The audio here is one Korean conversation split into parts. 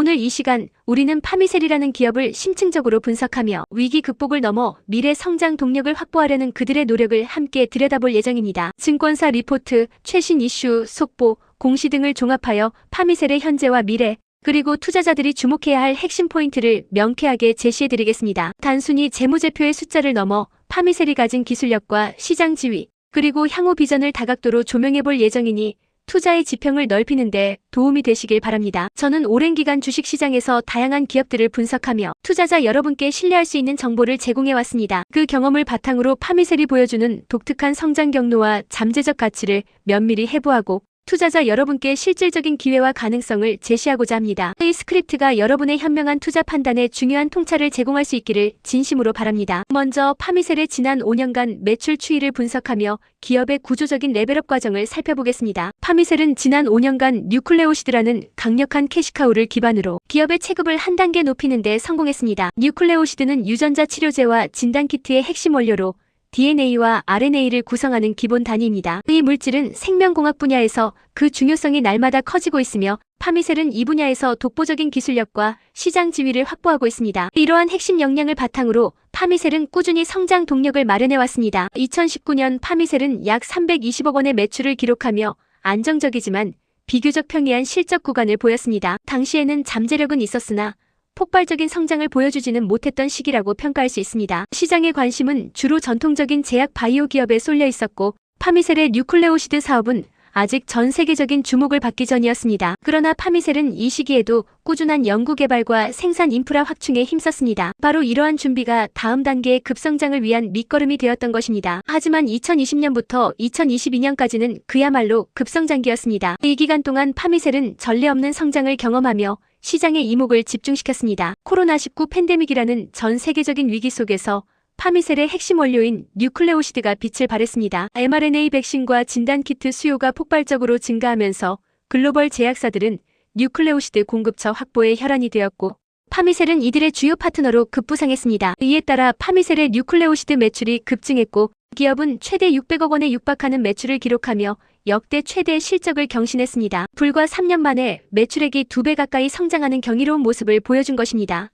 오늘 이 시간 우리는 파미셀이라는 기업을 심층적으로 분석하며 위기 극복을 넘어 미래 성장 동력을 확보하려는 그들의 노력을 함께 들여다볼 예정입니다. 증권사 리포트, 최신 이슈, 속보, 공시 등을 종합하여 파미셀의 현재와 미래, 그리고 투자자들이 주목해야 할 핵심 포인트를 명쾌하게 제시해드리겠습니다. 단순히 재무제표의 숫자를 넘어 파미셀이 가진 기술력과 시장 지위, 그리고 향후 비전을 다각도로 조명해볼 예정이니 투자의 지평을 넓히는 데 도움이 되시길 바랍니다. 저는 오랜 기간 주식시장에서 다양한 기업들을 분석하며 투자자 여러분께 신뢰할 수 있는 정보를 제공해왔습니다. 그 경험을 바탕으로 파미셀이 보여주는 독특한 성장 경로와 잠재적 가치를 면밀히 해부하고 투자자 여러분께 실질적인 기회와 가능성을 제시하고자 합니다. 이 스크립트가 여러분의 현명한 투자 판단에 중요한 통찰을 제공할 수 있기를 진심으로 바랍니다. 먼저 파미셀의 지난 5년간 매출 추이를 분석하며 기업의 구조적인 레벨업 과정을 살펴보겠습니다. 파미셀은 지난 5년간 뉴클레오시드라는 강력한 캐시카우를 기반으로 기업의 체급을 한 단계 높이는 데 성공했습니다. 뉴클레오시드는 유전자 치료제와 진단키트의 핵심 원료로 DNA와 RNA를 구성하는 기본 단위입니다. 이 물질은 생명공학 분야에서 그 중요성이 날마다 커지고 있으며 파미셀은 이 분야에서 독보적인 기술력과 시장 지위를 확보하고 있습니다. 이러한 핵심 역량을 바탕으로 파미셀은 꾸준히 성장 동력을 마련해왔습니다. 2019년 파미셀은 약 320억 원의 매출을 기록하며 안정적이지만 비교적 평이한 실적 구간을 보였습니다. 당시에는 잠재력은 있었으나 폭발적인 성장을 보여주지는 못했던 시기라고 평가할 수 있습니다. 시장의 관심은 주로 전통적인 제약 바이오 기업에 쏠려 있었고 파미셀의 뉴클레오시드 사업은 아직 전 세계적인 주목을 받기 전이었습니다. 그러나 파미셀은 이 시기에도 꾸준한 연구개발과 생산 인프라 확충에 힘썼습니다. 바로 이러한 준비가 다음 단계의 급성장을 위한 밑거름이 되었던 것입니다. 하지만 2020년부터 2022년까지는 그야말로 급성장기였습니다. 이 기간 동안 파미셀은 전례 없는 성장을 경험하며 시장의 이목을 집중시켰습니다. 코로나19 팬데믹이라는 전 세계적인 위기 속에서 파미셀의 핵심 원료인 뉴클레오시드가 빛을 발했습니다. mRNA 백신과 진단키트 수요가 폭발적으로 증가하면서 글로벌 제약사들은 뉴클레오시드 공급처 확보에 혈안이 되었고 파미셀은 이들의 주요 파트너로 급부상했습니다. 이에 따라 파미셀의 뉴클레오시드 매출이 급증했고 기업은 최대 600억 원에 육박하는 매출을 기록하며 역대 최대 실적을 경신했습니다. 불과 3년 만에 매출액이 2배 가까이 성장하는 경이로운 모습을 보여준 것입니다.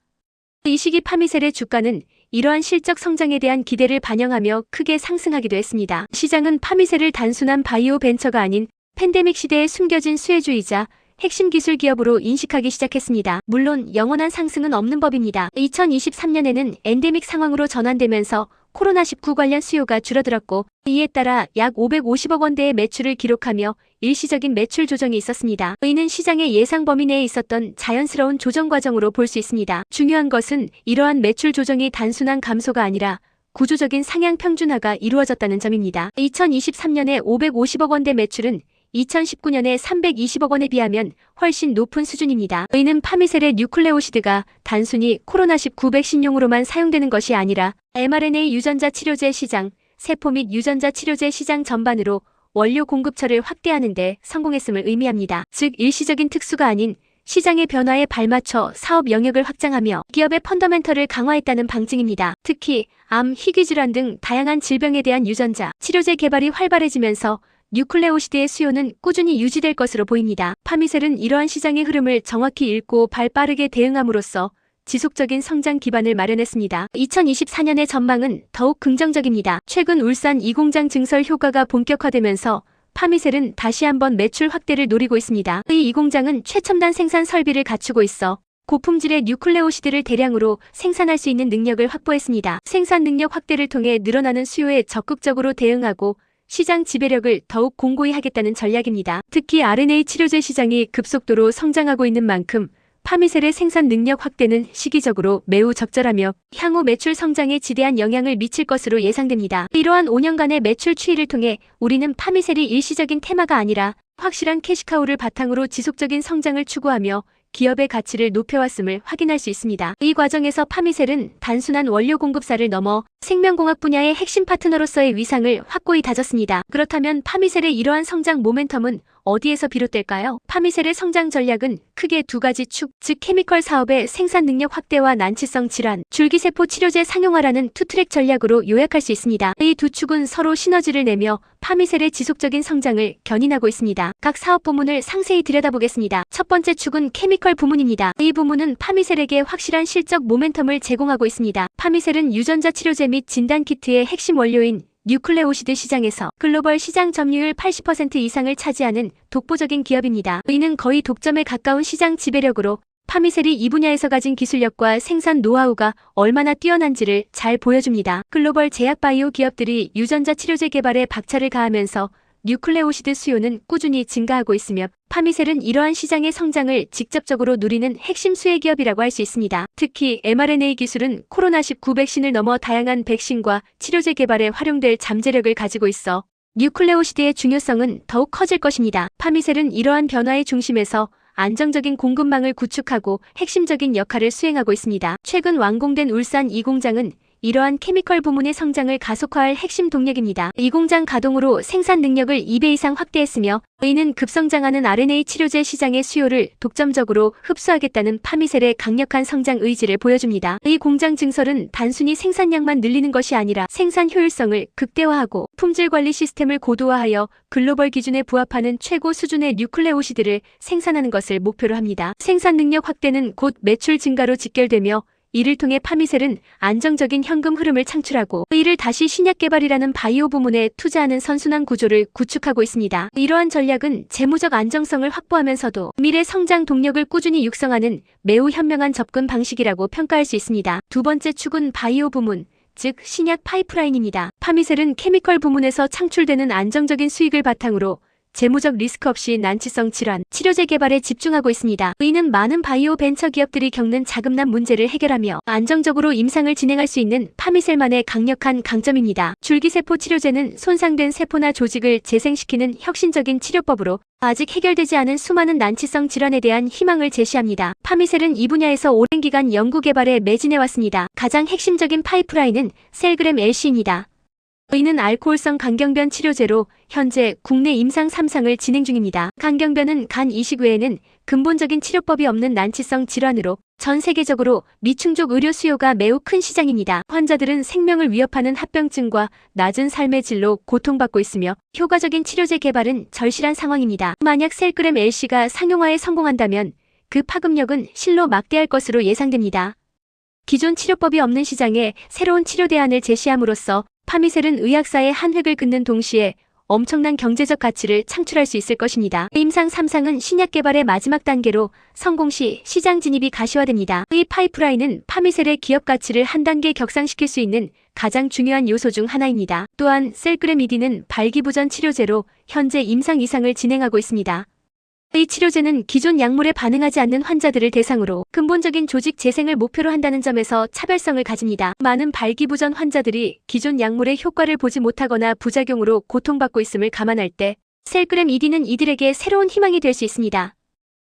이 시기 파미셀의 주가는 이러한 실적 성장에 대한 기대를 반영하며 크게 상승하기도 했습니다. 시장은 파미셀을 단순한 바이오 벤처가 아닌 팬데믹 시대의 숨겨진 수혜주이자 핵심 기술 기업으로 인식하기 시작했습니다. 물론 영원한 상승은 없는 법입니다. 2023년에는 엔데믹 상황으로 전환되면서 코로나19 관련 수요가 줄어들었고 이에 따라 약 550억 원대의 매출을 기록하며 일시적인 매출 조정이 있었습니다. 이는 시장의 예상 범위 내에 있었던 자연스러운 조정 과정으로 볼 수 있습니다. 중요한 것은 이러한 매출 조정이 단순한 감소가 아니라 구조적인 상향 평준화가 이루어졌다는 점입니다. 2023년에 550억 원대 매출은 2019년에 320억 원에 비하면 훨씬 높은 수준입니다. 이는 파미셀의 뉴클레오시드가 단순히 코로나19 백신용으로만 사용되는 것이 아니라 mRNA 유전자 치료제 시장, 세포 및 유전자 치료제 시장 전반으로 원료 공급처를 확대하는 데 성공했음을 의미합니다. 즉 일시적인 특수가 아닌 시장의 변화에 발맞춰 사업 영역을 확장하며 기업의 펀더멘털을 강화했다는 방증입니다. 특히 암, 희귀질환 등 다양한 질병에 대한 유전자, 치료제 개발이 활발해지면서 뉴클레오시드의 수요는 꾸준히 유지될 것으로 보입니다. 파미셀은 이러한 시장의 흐름을 정확히 읽고 발빠르게 대응함으로써 지속적인 성장 기반을 마련했습니다. 2024년의 전망은 더욱 긍정적입니다. 최근 울산 2공장 증설 효과가 본격화되면서 파미셀은 다시 한번 매출 확대를 노리고 있습니다. 이 2공장은 최첨단 생산 설비를 갖추고 있어 고품질의 뉴클레오시드를 대량으로 생산할 수 있는 능력을 확보했습니다. 생산 능력 확대를 통해 늘어나는 수요에 적극적으로 대응하고 시장 지배력을 더욱 공고히 하겠다는 전략입니다. 특히 RNA 치료제 시장이 급속도로 성장하고 있는 만큼 파미셀의 생산 능력 확대는 시기적으로 매우 적절하며 향후 매출 성장에 지대한 영향을 미칠 것으로 예상됩니다. 이러한 5년간의 매출 추이를 통해 우리는 파미셀이 일시적인 테마가 아니라 확실한 캐시카우를 바탕으로 지속적인 성장을 추구하며 기업의 가치를 높여왔음을 확인할 수 있습니다. 이 과정에서 파미셀은 단순한 원료 공급사를 넘어 생명공학 분야의 핵심 파트너로서의 위상을 확고히 다졌습니다. 그렇다면 파미셀의 이러한 성장 모멘텀은 어디에서 비롯될까요? 파미셀의 성장 전략은 크게 두 가지 축, 즉 케미컬 사업의 생산 능력 확대와 난치성 질환, 줄기세포 치료제 상용화라는 투트랙 전략으로 요약할 수 있습니다. 이 두 축은 서로 시너지를 내며 파미셀의 지속적인 성장을 견인하고 있습니다. 각 사업 부문을 상세히 들여다보겠습니다. 첫 번째 축은 케미컬 부문입니다. 이 부문은 파미셀에게 확실한 실적 모멘텀을 제공하고 있습니다. 파미셀은 유전자 치료제 및 진단키트의 핵심 원료인 뉴클레오시드 시장에서 글로벌 시장 점유율 80% 이상을 차지하는 독보적인 기업입니다. 이는 거의 독점에 가까운 시장 지배력으로 파미셀이 이 분야에서 가진 기술력과 생산 노하우가 얼마나 뛰어난지를 잘 보여줍니다. 글로벌 제약 바이오 기업들이 유전자 치료제 개발에 박차를 가하면서 뉴클레오시드 수요는 꾸준히 증가하고 있으며 파미셀은 이러한 시장의 성장을 직접적으로 누리는 핵심 수혜 기업이라고 할 수 있습니다. 특히 mRNA 기술은 코로나19 백신을 넘어 다양한 백신과 치료제 개발에 활용될 잠재력을 가지고 있어 뉴클레오시드의 중요성은 더욱 커질 것입니다. 파미셀은 이러한 변화의 중심에서 안정적인 공급망을 구축하고 핵심적인 역할을 수행하고 있습니다. 최근 완공된 울산 2공장은 이러한 케미컬 부문의 성장을 가속화할 핵심 동력입니다. 이 공장 가동으로 생산 능력을 2배 이상 확대했으며 이는 급성장하는 RNA 치료제 시장의 수요를 독점적으로 흡수하겠다는 파미셀의 강력한 성장 의지를 보여줍니다. 이 공장 증설은 단순히 생산량만 늘리는 것이 아니라 생산 효율성을 극대화하고 품질 관리 시스템을 고도화하여 글로벌 기준에 부합하는 최고 수준의 뉴클레오시드를 생산하는 것을 목표로 합니다. 생산 능력 확대는 곧 매출 증가로 직결되며 이를 통해 파미셀은 안정적인 현금 흐름을 창출하고 이를 다시 신약 개발이라는 바이오 부문에 투자하는 선순환 구조를 구축하고 있습니다. 이러한 전략은 재무적 안정성을 확보하면서도 미래 성장 동력을 꾸준히 육성하는 매우 현명한 접근 방식이라고 평가할 수 있습니다. 두 번째 축은 바이오 부문, 즉 신약 파이프라인입니다. 파미셀은 케미컬 부문에서 창출되는 안정적인 수익을 바탕으로 재무적 리스크 없이 난치성 질환, 치료제 개발에 집중하고 있습니다. 이는 많은 바이오 벤처 기업들이 겪는 자금난 문제를 해결하며 안정적으로 임상을 진행할 수 있는 파미셀만의 강력한 강점입니다. 줄기세포 치료제는 손상된 세포나 조직을 재생시키는 혁신적인 치료법으로 아직 해결되지 않은 수많은 난치성 질환에 대한 희망을 제시합니다. 파미셀은 이 분야에서 오랜 기간 연구 개발에 매진해왔습니다. 가장 핵심적인 파이프라인은 셀그램 LC입니다. 이는 알코올성 간경변 치료제로 현재 국내 임상 3상을 진행 중입니다. 간경변은 간 이식 외에는 근본적인 치료법이 없는 난치성 질환으로 전 세계적으로 미충족 의료 수요가 매우 큰 시장입니다. 환자들은 생명을 위협하는 합병증과 낮은 삶의 질로 고통받고 있으며 효과적인 치료제 개발은 절실한 상황입니다. 만약 셀그램 LC가 상용화에 성공한다면 그 파급력은 실로 막대할 것으로 예상됩니다. 기존 치료법이 없는 시장에 새로운 치료 대안을 제시함으로써 파미셀은 의학사의 한 획을 긋는 동시에 엄청난 경제적 가치를 창출할 수 있을 것입니다. 임상 3상은 신약 개발의 마지막 단계로 성공 시 시장 진입이 가시화됩니다. 이 파이프라인은 파미셀의 기업 가치를 한 단계 격상시킬 수 있는 가장 중요한 요소 중 하나입니다. 또한 셀그램 ED는 발기부전 치료제로 현재 임상 2상을 진행하고 있습니다. 이 치료제는 기존 약물에 반응하지 않는 환자들을 대상으로 근본적인 조직 재생을 목표로 한다는 점에서 차별성을 가집니다. 많은 발기부전 환자들이 기존 약물의 효과를 보지 못하거나 부작용으로 고통받고 있음을 감안할 때 셀그램 ED는 이들에게 새로운 희망이 될 수 있습니다.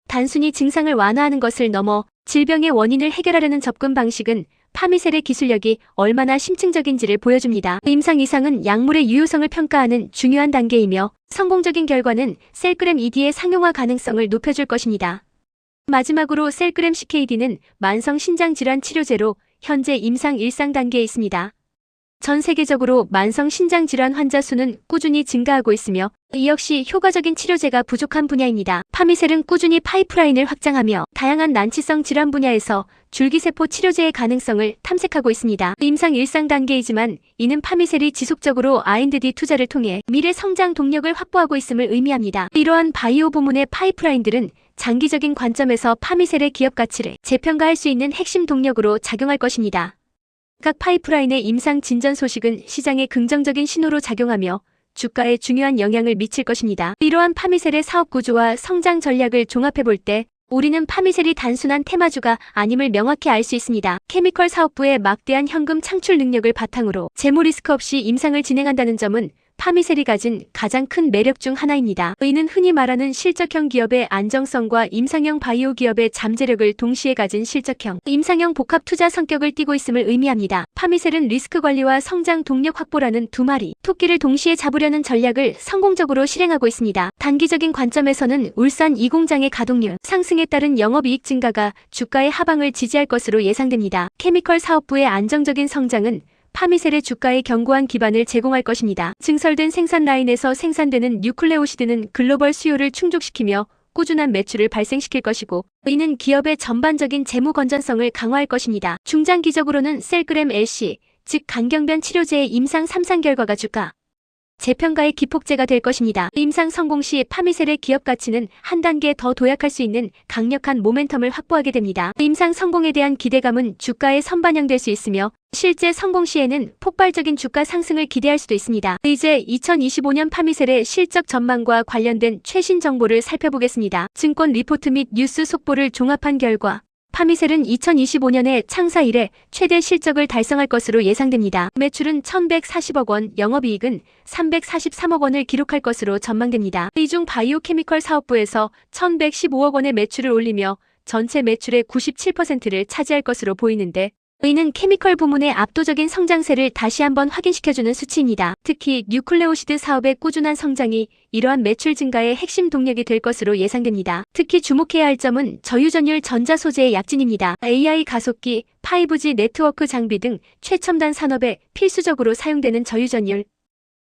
단순히 증상을 완화하는 것을 넘어 질병의 원인을 해결하려는 접근 방식은 파미셀의 기술력이 얼마나 심층적인지를 보여줍니다. 임상 2상은 약물의 유효성을 평가하는 중요한 단계이며 성공적인 결과는 셀그램 ED의 상용화 가능성을 높여줄 것입니다. 마지막으로 셀그램 CKD는 만성 신장 질환 치료제로 현재 임상 1상 단계에 있습니다. 전 세계적으로 만성 신장 질환 환자 수는 꾸준히 증가하고 있으며 이 역시 효과적인 치료제가 부족한 분야입니다. 파미셀은 꾸준히 파이프라인을 확장하며 다양한 난치성 질환 분야에서 줄기세포 치료제의 가능성을 탐색하고 있습니다. 임상 1상 단계이지만 이는 파미셀이 지속적으로 R&D 투자를 통해 미래 성장 동력을 확보하고 있음을 의미합니다. 이러한 바이오 부문의 파이프라인들은 장기적인 관점에서 파미셀의 기업 가치를 재평가할 수 있는 핵심 동력으로 작용할 것입니다. 각 파이프라인의 임상 진전 소식은 시장에 긍정적인 신호로 작용하며 주가에 중요한 영향을 미칠 것입니다. 이러한 파미셀의 사업 구조와 성장 전략을 종합해볼 때 우리는 파미셀이 단순한 테마주가 아님을 명확히 알 수 있습니다. 케미컬 사업부의 막대한 현금 창출 능력을 바탕으로 재무 리스크 없이 임상을 진행한다는 점은 파미셀이 가진 가장 큰 매력 중 하나입니다. 이는 흔히 말하는 실적형 기업의 안정성과 임상형 바이오 기업의 잠재력을 동시에 가진 실적형, 임상형 복합 투자 성격을 띠고 있음을 의미합니다. 파미셀은 리스크 관리와 성장 동력 확보라는 두 마리 토끼를 동시에 잡으려는 전략을 성공적으로 실행하고 있습니다. 단기적인 관점에서는 울산 2공장의 가동률 상승에 따른 영업이익 증가가 주가의 하방을 지지할 것으로 예상됩니다. 케미컬 사업부의 안정적인 성장은 파미셀의 주가에 견고한 기반을 제공할 것입니다. 증설된 생산 라인에서 생산되는 뉴클레오시드는 글로벌 수요를 충족시키며 꾸준한 매출을 발생시킬 것이고, 이는 기업의 전반적인 재무 건전성을 강화할 것입니다. 중장기적으로는 셀그램 LC, 즉 간경변 치료제의 임상 3상 결과가 주가 재평가의 기폭제가 될 것입니다. 임상 성공 시 파미셀의 기업 가치는 한 단계 더 도약할 수 있는 강력한 모멘텀을 확보하게 됩니다. 임상 성공에 대한 기대감은 주가에 선반영될 수 있으며 실제 성공 시에는 폭발적인 주가 상승을 기대할 수도 있습니다. 이제 2025년 파미셀의 실적 전망과 관련된 최신 정보를 살펴보겠습니다. 증권 리포트 및 뉴스 속보를 종합한 결과 파미셀은 2025년에 창사 이래 최대 실적을 달성할 것으로 예상됩니다. 매출은 1,140억 원, 영업이익은 343억 원을 기록할 것으로 전망됩니다. 이 중 바이오케미컬 사업부에서 1,115억 원의 매출을 올리며 전체 매출의 97%를 차지할 것으로 보이는데, 이는 케미컬 부문의 압도적인 성장세를 다시 한번 확인시켜주는 수치입니다. 특히 뉴클레오시드 사업의 꾸준한 성장이 이러한 매출 증가의 핵심 동력이 될 것으로 예상됩니다. 특히 주목해야 할 점은 저유전율 전자소재의 약진입니다. AI 가속기, 5G 네트워크 장비 등 최첨단 산업에 필수적으로 사용되는 저유전율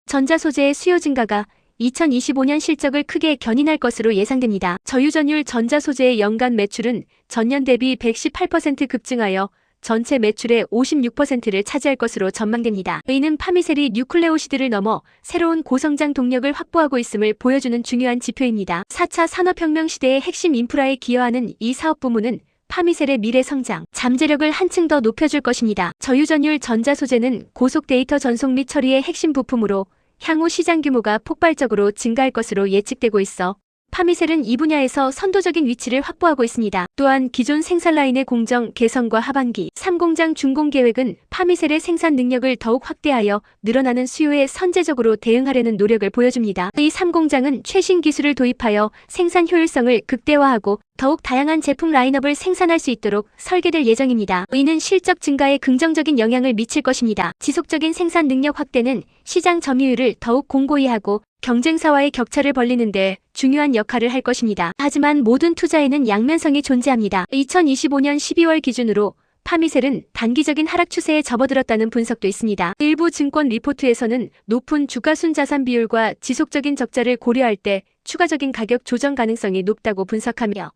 전자소재의 수요 증가가 2025년 실적을 크게 견인할 것으로 예상됩니다. 저유전율 전자소재의 연간 매출은 전년 대비 118% 급증하여 전체 매출의 56%를 차지할 것으로 전망됩니다. 이는 파미셀이 뉴클레오시드를 넘어 새로운 고성장 동력을 확보하고 있음을 보여주는 중요한 지표입니다. 4차 산업혁명 시대의 핵심 인프라에 기여하는 이 사업 부문은 파미셀의 미래 성장, 잠재력을 한층 더 높여줄 것입니다. 저유전율 전자소재는 고속 데이터 전송 및 처리의 핵심 부품으로 향후 시장 규모가 폭발적으로 증가할 것으로 예측되고 있어 파미셀은 이 분야에서 선도적인 위치를 확보하고 있습니다. 또한 기존 생산 라인의 공정 개선과 하반기 3공장 준공 계획은 파미셀의 생산 능력을 더욱 확대하여 늘어나는 수요에 선제적으로 대응하려는 노력을 보여줍니다. 이 3공장은 최신 기술을 도입하여 생산 효율성을 극대화하고 더욱 다양한 제품 라인업을 생산할 수 있도록 설계될 예정입니다. 이는 실적 증가에 긍정적인 영향을 미칠 것입니다. 지속적인 생산 능력 확대는 시장 점유율을 더욱 공고히 하고 경쟁사와의 격차를 벌리는 데 중요한 역할을 할 것입니다. 하지만 모든 투자에는 양면성이 존재합니다. 2025년 12월 기준으로 파미셀은 단기적인 하락 추세에 접어들었다는 분석도 있습니다. 일부 증권 리포트에서는 높은 주가순자산 비율과 지속적인 적자를 고려할 때 추가적인 가격 조정 가능성이 높다고 분석하며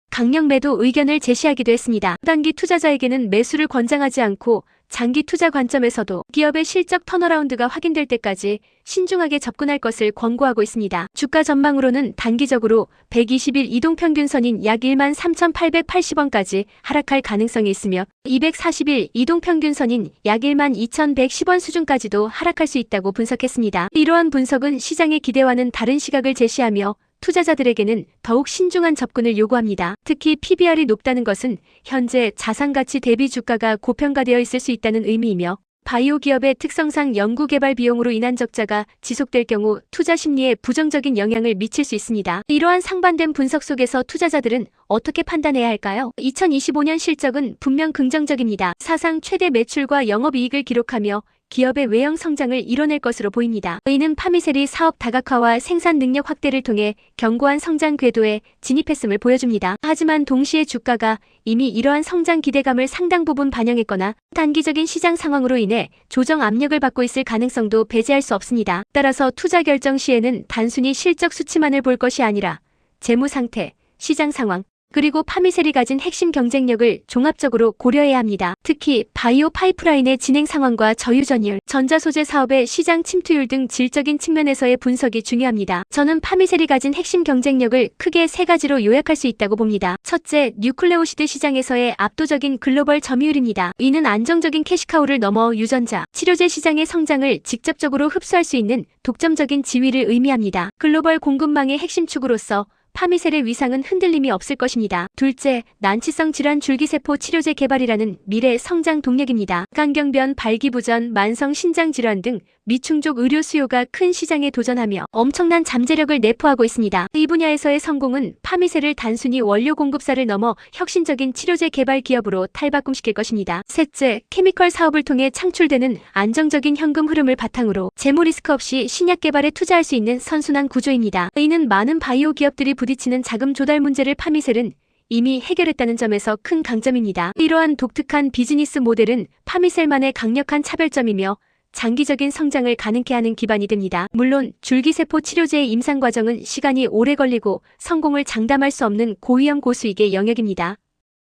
강력 매도 의견을 제시하기도 했습니다. 단기 투자자에게는 매수를 권장하지 않고 장기 투자 관점에서도 기업의 실적 턴어라운드가 확인될 때까지 신중하게 접근할 것을 권고하고 있습니다. 주가 전망으로는 단기적으로 120일 이동평균선인 약 13,880원까지 하락할 가능성이 있으며 240일 이동평균선인 약 12,110원 수준까지도 하락할 수 있다고 분석했습니다. 이러한 분석은 시장의 기대와는 다른 시각을 제시하며 투자자들에게는 더욱 신중한 접근을 요구합니다. 특히 PBR이 높다는 것은 현재 자산가치 대비 주가가 고평가되어 있을 수 있다는 의미이며 바이오 기업의 특성상 연구개발 비용으로 인한 적자가 지속될 경우 투자 심리에 부정적인 영향을 미칠 수 있습니다. 이러한 상반된 분석 속에서 투자자들은 어떻게 판단해야 할까요? 2025년 실적은 분명 긍정적입니다. 사상 최대 매출과 영업이익을 기록하며 기업의 외형 성장을 이뤄낼 것으로 보입니다. 이는 파미셀이 사업 다각화와 생산 능력 확대를 통해 견고한 성장 궤도에 진입했음을 보여줍니다. 하지만 동시에 주가가 이미 이러한 성장 기대감을 상당 부분 반영했거나 단기적인 시장 상황으로 인해 조정 압력을 받고 있을 가능성도 배제할 수 없습니다. 따라서 투자 결정 시에는 단순히 실적 수치만을 볼 것이 아니라 재무 상태, 시장 상황, 그리고 파미셀이 가진 핵심 경쟁력을 종합적으로 고려해야 합니다. 특히 바이오 파이프라인의 진행 상황과 저유전율, 전자소재 사업의 시장 침투율 등 질적인 측면에서의 분석이 중요합니다. 저는 파미셀이 가진 핵심 경쟁력을 크게 세 가지로 요약할 수 있다고 봅니다. 첫째, 뉴클레오시드 시장에서의 압도적인 글로벌 점유율입니다. 이는 안정적인 캐시카우를 넘어 유전자, 치료제 시장의 성장을 직접적으로 흡수할 수 있는 독점적인 지위를 의미합니다. 글로벌 공급망의 핵심 축으로서 파미셀의 위상은 흔들림이 없을 것입니다. 둘째, 난치성 질환 줄기세포 치료제 개발이라는 미래 성장 동력입니다. 간경변, 발기부전, 만성 신장 질환 등 미충족 의료 수요가 큰 시장에 도전하며 엄청난 잠재력을 내포하고 있습니다. 이 분야에서의 성공은 파미셀을 단순히 원료 공급사를 넘어 혁신적인 치료제 개발 기업으로 탈바꿈시킬 것입니다. 셋째, 케미컬 사업을 통해 창출되는 안정적인 현금 흐름을 바탕으로 재무 리스크 없이 신약 개발에 투자할 수 있는 선순환 구조입니다. 이는 많은 바이오 기업들이 부딪히는 자금 조달 문제를 파미셀은 이미 해결했다는 점에서 큰 강점입니다. 이러한 독특한 비즈니스 모델은 파미셀만의 강력한 차별점이며 장기적인 성장을 가능케 하는 기반이 됩니다. 물론 줄기세포 치료제의 임상 과정은 시간이 오래 걸리고 성공을 장담할 수 없는 고위험 고수익의 영역입니다.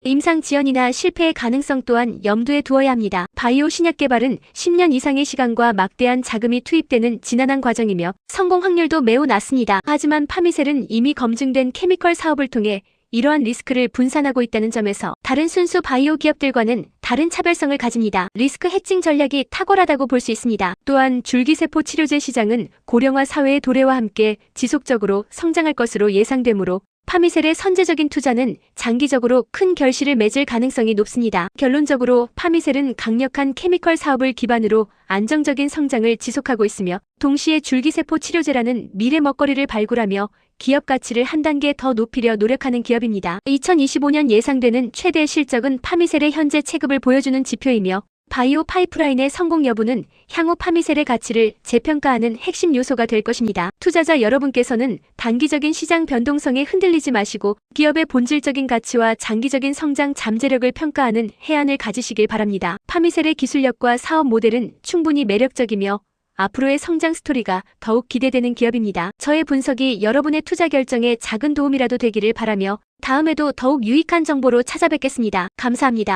임상 지연이나 실패의 가능성 또한 염두에 두어야 합니다. 바이오 신약 개발은 10년 이상의 시간과 막대한 자금이 투입되는 지난한 과정이며 성공 확률도 매우 낮습니다. 하지만 파미셀은 이미 검증된 케미컬 사업을 통해 이러한 리스크를 분산하고 있다는 점에서 다른 순수 바이오 기업들과는 다른 차별성을 가집니다. 리스크 해칭 전략이 탁월하다고 볼 수 있습니다. 또한 줄기세포 치료제 시장은 고령화 사회의 도래와 함께 지속적으로 성장할 것으로 예상되므로 파미셀의 선제적인 투자는 장기적으로 큰 결실을 맺을 가능성이 높습니다. 결론적으로 파미셀은 강력한 케미컬 사업을 기반으로 안정적인 성장을 지속하고 있으며 동시에 줄기세포 치료제라는 미래 먹거리를 발굴하며 기업 가치를 한 단계 더 높이려 노력하는 기업입니다. 2025년 예상되는 최대 실적은 파미셀의 현재 체급을 보여주는 지표이며 바이오 파이프라인의 성공 여부는 향후 파미셀의 가치를 재평가하는 핵심 요소가 될 것입니다. 투자자 여러분께서는 단기적인 시장 변동성에 흔들리지 마시고 기업의 본질적인 가치와 장기적인 성장 잠재력을 평가하는 해안을 가지시길 바랍니다. 파미셀의 기술력과 사업 모델은 충분히 매력적이며 앞으로의 성장 스토리가 더욱 기대되는 기업입니다. 저의 분석이 여러분의 투자 결정에 작은 도움이라도 되기를 바라며 다음에도 더욱 유익한 정보로 찾아뵙겠습니다. 감사합니다.